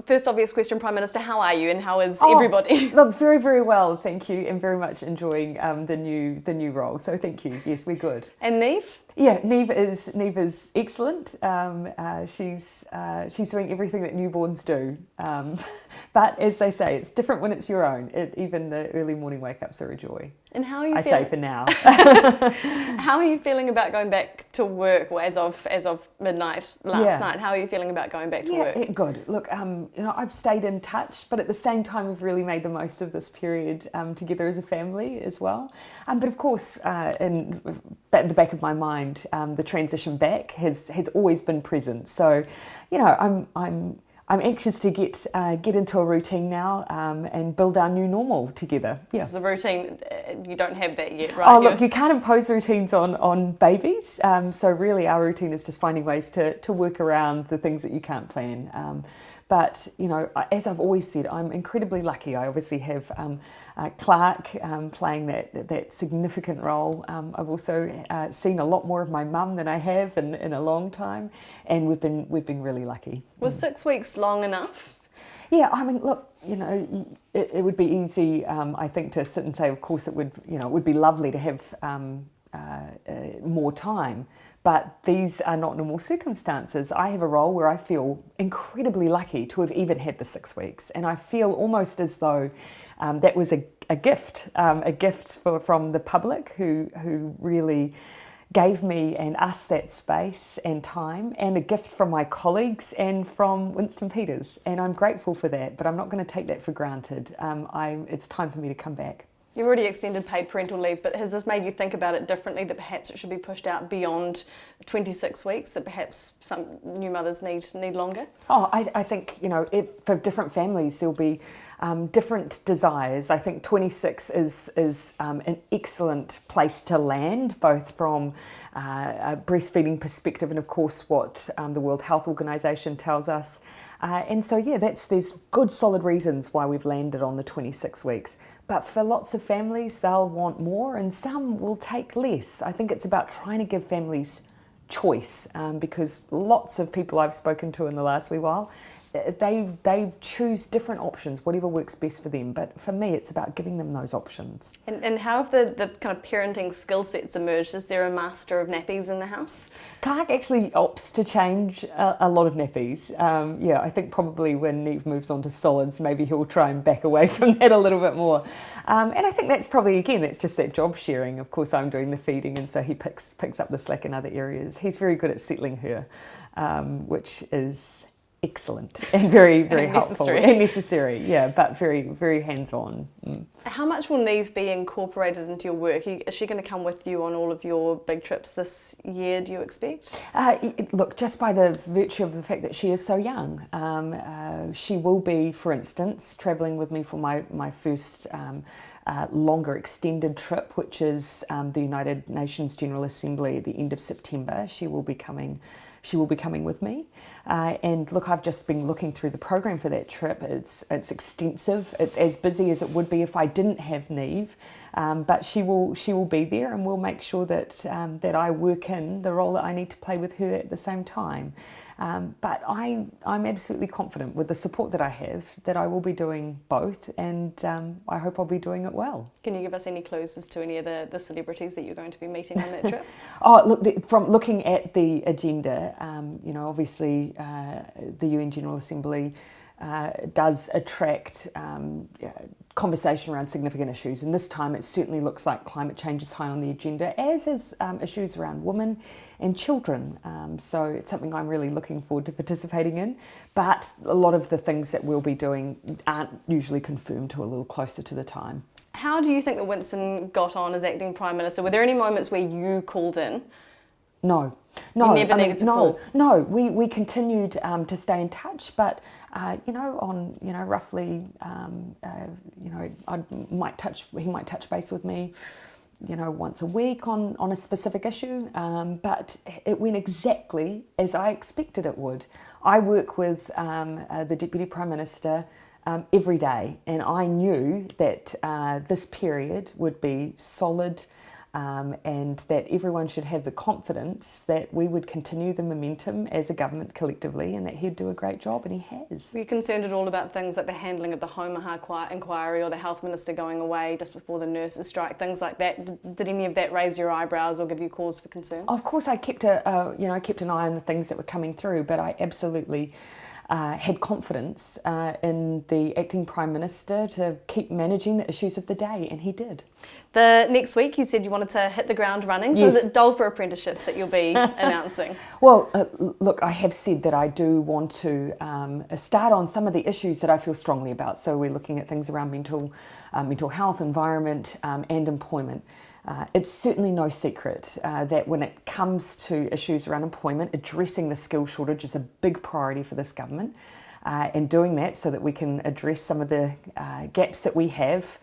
First obvious question, Prime Minister, how are you and how is everybody? Look, very, very well, thank you, and very much enjoying the new role. So thank you. Yes, we're good. And Neve? Yeah, Neve is excellent. She's doing everything that newborns do. But as they say, it's different when it's your own. Even the early morning wake-ups are a joy. And how are you I feeling? say for now. How are you feeling about going back to work? Well, as of midnight last night, how are you feeling about going back to work? Good. Look, I've stayed in touch, but at the same time, we've really made the most of this period together as a family as well. But of course, at the back of my mind, the transition back has always been present. So, I'm anxious to get into a routine now and build our new normal together. Yeah. Because the routine, you don't have that yet, right? Oh, look, you can't impose routines on babies. So really our routine is just finding ways to work around the things that you can't plan. But, as I've always said, I'm incredibly lucky. I obviously have Clark playing that significant role. I've also seen a lot more of my mum than I have in a long time, and we've been really lucky. Was 6 weeks long enough? Yeah, I mean, look, it would be easy, I think, to sit and say, of course, it would be lovely to have more time. But these are not normal circumstances. I have a role where I feel incredibly lucky to have even had the 6 weeks. And I feel almost as though that was a gift from the public who really gave me and us that space and time, and a gift from my colleagues and from Winston Peters. And I'm grateful for that, but I'm not going to take that for granted. It's time for me to come back. You've already extended paid parental leave, but has this made you think about it differently, that perhaps it should be pushed out beyond 26 weeks, that perhaps some new mothers need longer? Oh, I think, for different families, there'll be different desires. I think 26 is an excellent place to land, both from a breastfeeding perspective and, of course, what the World Health Organization tells us. And so, there's good solid reasons why we've landed on the 26 weeks. But for lots of families, they'll want more and some will take less. I think it's about trying to give families choice, because lots of people I've spoken to in the last wee while, they choose different options, whatever works best for them. But for me, it's about giving them those options. And how have the kind of parenting skill sets emerged? Is there a master of nappies in the house? Clark actually opts to change a lot of nappies. I think probably when Neve moves on to solids, maybe he'll try and back away from that a little bit more. And I think that's probably, again, that's just that job sharing. Of course, I'm doing the feeding, and so he picks up the slack in other areas. He's very good at settling her, which is excellent and very, very helpful and necessary, but very, very hands-on. How much will Neve be incorporated into your work? Is she going to come with you on all of your big trips this year, do you expect? Look, just by the virtue of the fact that she is so young, she will be, for instance, travelling with me for my first longer extended trip, which is the United Nations General Assembly at the end of September. She will be coming with me. And look, I've just been looking through the program for that trip. It's extensive. It's as busy as it would be if I didn't have Neve, but she will be there, and we'll make sure that I work in the role that I need to play with her at the same time. But I'm absolutely confident with the support that I have that I will be doing both, and I hope I'll be doing it well. Can you give us any clues as to any of the celebrities that you're going to be meeting on that trip? Oh, look, from looking at the agenda, obviously the UN General Assembly does attract conversation around significant issues, and this time it certainly looks like climate change is high on the agenda, as is issues around women and children. So it's something I'm really looking forward to participating in, but a lot of the things that we'll be doing aren't usually confirmed till a little closer to the time. How do you think that Winston got on as acting Prime Minister? Were there any moments where you called in? No. You never needed to call? No, we continued to stay in touch, but on roughly he might touch base with me once a week on a specific issue, but it went exactly as I expected it would. I work with the Deputy Prime Minister every day, and I knew that this period would be solid, and that everyone should have the confidence that we would continue the momentum as a government collectively, and that he'd do a great job, and he has. Were you concerned at all about things like the handling of the Home inquiry or the Health Minister going away just before the nurses' strike, things like that? Did any of that raise your eyebrows or give you cause for concern? Of course, I kept an eye on the things that were coming through, but I absolutely had confidence in the acting Prime Minister to keep managing the issues of the day, and he did. The next week you said you wanted to hit the ground running, so yes. is it dole for apprenticeships that you'll be announcing? Well, look, I have said that I do want to start on some of the issues that I feel strongly about. So we're looking at things around mental health, environment and employment. It's certainly no secret that when it comes to issues around employment, addressing the skill shortage is a big priority for this government, and doing that so that we can address some of the gaps that we have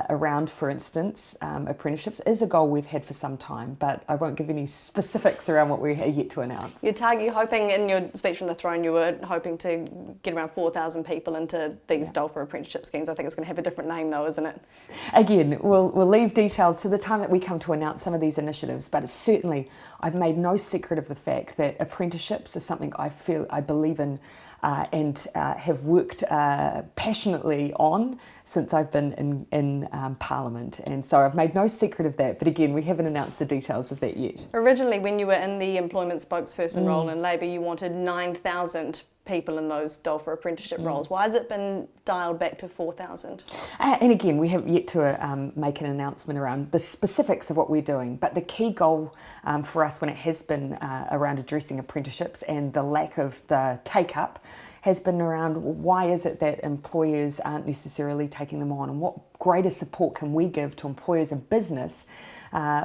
around, for instance, apprenticeships is a goal we've had for some time, but I won't give any specifics around what we're yet to announce. You're hoping, in your speech from the throne, you were hoping to get around 4,000 people into these dole for apprenticeship schemes. I think it's going to have a different name though, isn't it? Again, we'll leave details to the time that we come to announce some of these initiatives, but certainly I've made no secret of the fact that apprenticeships is something I believe in and have worked passionately on since I've been in Parliament, and so I've made no secret of that, but again, we haven't announced the details of that yet. Originally, when you were in the employment spokesperson role in Labour, you wanted 9,000 people in those dole for apprenticeship roles. Why has it been dialed back to 4,000? And again, we have yet to make an announcement around the specifics of what we're doing, but the key goal for us when it has been around addressing apprenticeships and the lack of the take-up has been around why is it that employers aren't necessarily taking them on, and what greater support can we give to employers and business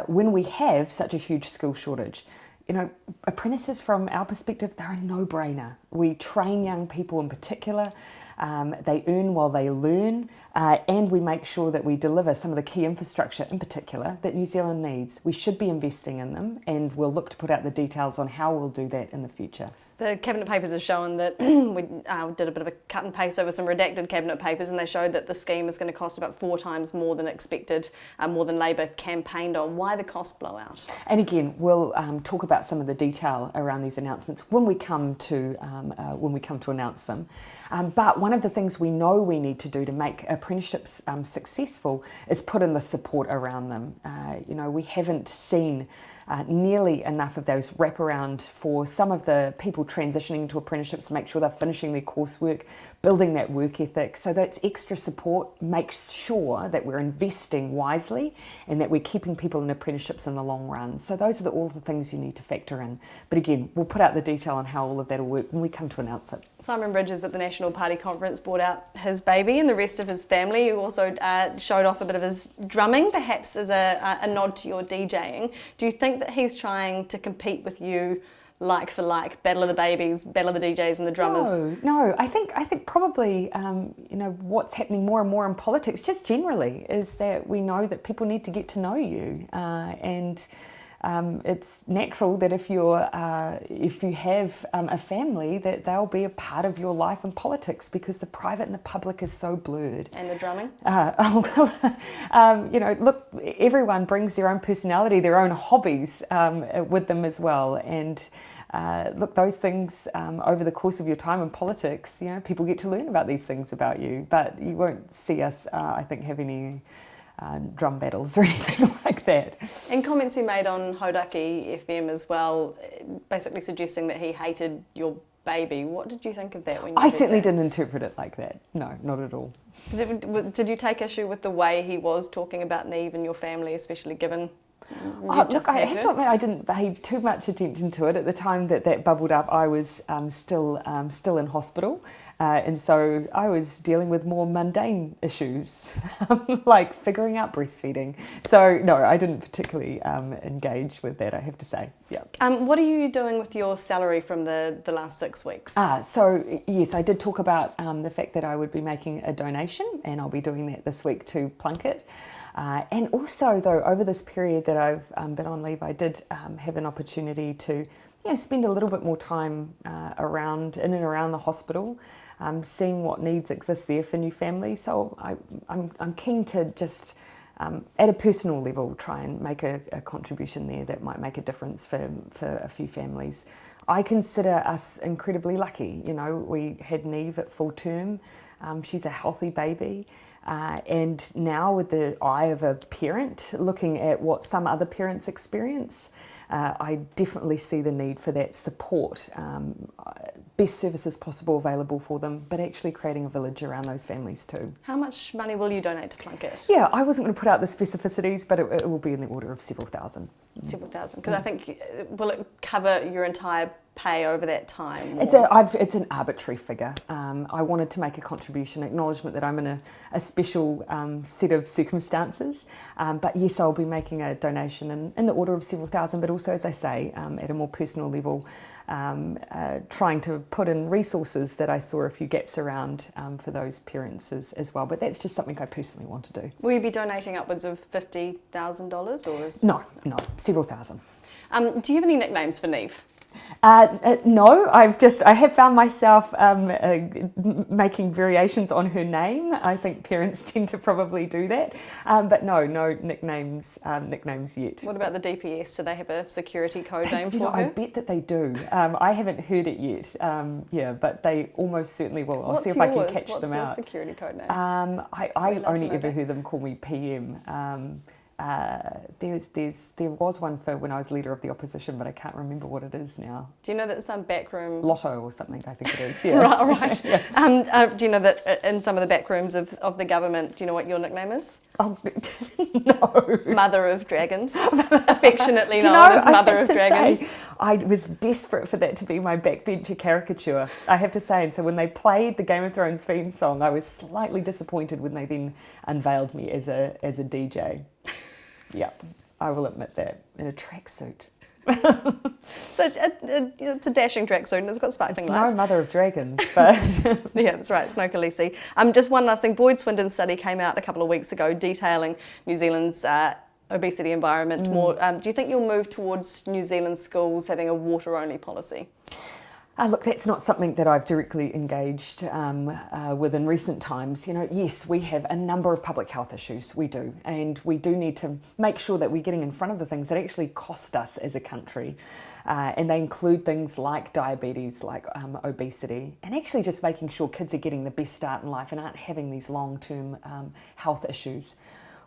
when we have such a huge skill shortage. You know, apprentices from our perspective, they're a no-brainer. We train young people in particular, they earn while they learn, and we make sure that we deliver some of the key infrastructure in particular that New Zealand needs. We should be investing in them, and we'll look to put out the details on how we'll do that in the future. The Cabinet papers have shown that we did a bit of a cut and paste over some redacted Cabinet papers, and they showed that the scheme is going to cost about 4 times more than expected, more than Labour campaigned on. Why the cost blowout? And again, we'll talk about some of the detail around these announcements when we come to announce them. But one of the things we know we need to do to make apprenticeships successful is put in the support around them. We haven't seen nearly enough of those wraparound for some of the people transitioning to apprenticeships to make sure they're finishing their coursework, building that work ethic. So that's extra support makes sure that we're investing wisely and that we're keeping people in apprenticeships in the long run. So those are all the things you need to factor in. But again, we'll put out the detail on how all of that will work when we come to announce it. Simon Bridges at the National Party Conference brought out his baby and the rest of his family, who also showed off a bit of his drumming, perhaps as a nod to your DJing. Do you think that he's trying to compete with you like for like, battle of the babies, battle of the DJs and the drummers? No. I think probably what's happening more and more in politics, just generally, is that we know that people need to get to know you, and it's natural that if you have a family, that they'll be a part of your life in politics, because the private and the public is so blurred. And the drumming? Look, everyone brings their own personality, their own hobbies with them as well, and look, those things over the course of your time in politics, people get to learn about these things about you, but you won't see us, I think, have any drum battles or anything like that. And comments he made on Hodaki FM as well, basically suggesting that he hated your baby. What did you think of that when you I certainly didn't interpret it like that. No, not at all. Did you take issue with the way he was talking about Neve and your family, especially given... Look, I have to admit I didn't pay too much attention to it. At the time that bubbled up, I was still in hospital, and so I was dealing with more mundane issues, like figuring out breastfeeding. So no, I didn't particularly engage with that, I have to say. Yeah. What are you doing with your salary from the last 6 weeks? So yes, I did talk about the fact that I would be making a donation, and I'll be doing that this week to Plunket. And also, though, over this period that I've been on leave, I did have an opportunity to spend a little bit more time in and around the hospital, seeing what needs exist there for new families. So I'm keen to just at a personal level, try and make a contribution there that might make a difference for a few families. I consider us incredibly lucky. You know, we had Neve at full term. She's a healthy baby. And now with the eye of a parent, looking at what some other parents experience, I definitely see the need for that support. Best services possible available for them, but actually creating a village around those families too. How much money will you donate to Plunkett? Yeah, I wasn't going to put out the specificities, but it will be in the order of several thousand. Several thousand, because I think, will it cover your entire pay over that time? It's an arbitrary figure. I wanted to make a contribution, acknowledgement that I'm in a special set of circumstances. But yes, I'll be making a donation in the order of several thousand, but also, as I say, at a more personal level, trying to put in resources that I saw a few gaps around for those parents as well. But that's just something I personally want to do. Will you be donating upwards of $50,000 or is... No, several thousand. Do you have any nicknames for Neve? No, I have found myself making variations on her name. I think parents tend to probably do that, but no nicknames yet. What about the DPS? Do they have a security code name for her? I bet that they do. I haven't heard it yet. Yeah, but they almost certainly will. I'll see if I can catch them out. What's your security code name? I only ever heard them call me PM. There was one for when I was leader of the opposition, but I can't remember what it is now. Do you know that some backroom... Lotto or something, I think it is, yeah. Right. Yeah. Do you know that in some of the backrooms of the government, do you know what your nickname is? Oh, no. Mother of Dragons. Affectionately known as Mother of Dragons. I was desperate for that to be my backbencher caricature, I have to say. And so when they played the Game of Thrones theme song, I was slightly disappointed when they then unveiled me as a DJ. Yeah, I will admit that, in a tracksuit. So it's a dashing tracksuit and it's got sparkling lights. It's no Mother of Dragons, but... Yeah, that's right, it's no Khaleesi. Just one last thing, Boyd Swindon's study came out a couple of weeks ago detailing New Zealand's obesity environment more. Do you think you'll move towards New Zealand schools having a water-only policy? Look, that's not something that I've directly engaged with in recent times. You know, yes, we have a number of public health issues, we do, and we do need to make sure that we're getting in front of the things that actually cost us as a country. And they include things like diabetes, like obesity, and actually just making sure kids are getting the best start in life and aren't having these long-term health issues.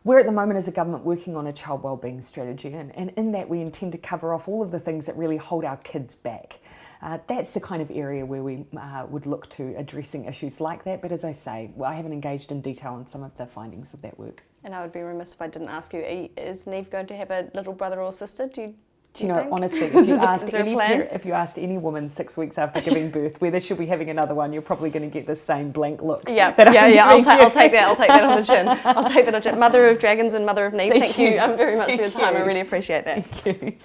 We're at the moment as a government working on a child wellbeing strategy, and in that we intend to cover off all of the things that really hold our kids back. That's the kind of area where we would look to addressing issues like that. But as I say, I haven't engaged in detail on some of the findings of that work. And I would be remiss if I didn't ask you, is Neve going to have a little brother or sister? Do you know, think? honestly, if you asked any woman 6 weeks after giving birth whether she'll be having another one, you're probably going to get the same blank look. Yeah. I'll take that. I'll take that on the chin. I'll take that on the chin. Mother of Dragons and Mother of Neve. Thank you very much for your time. I really appreciate that. Thank you.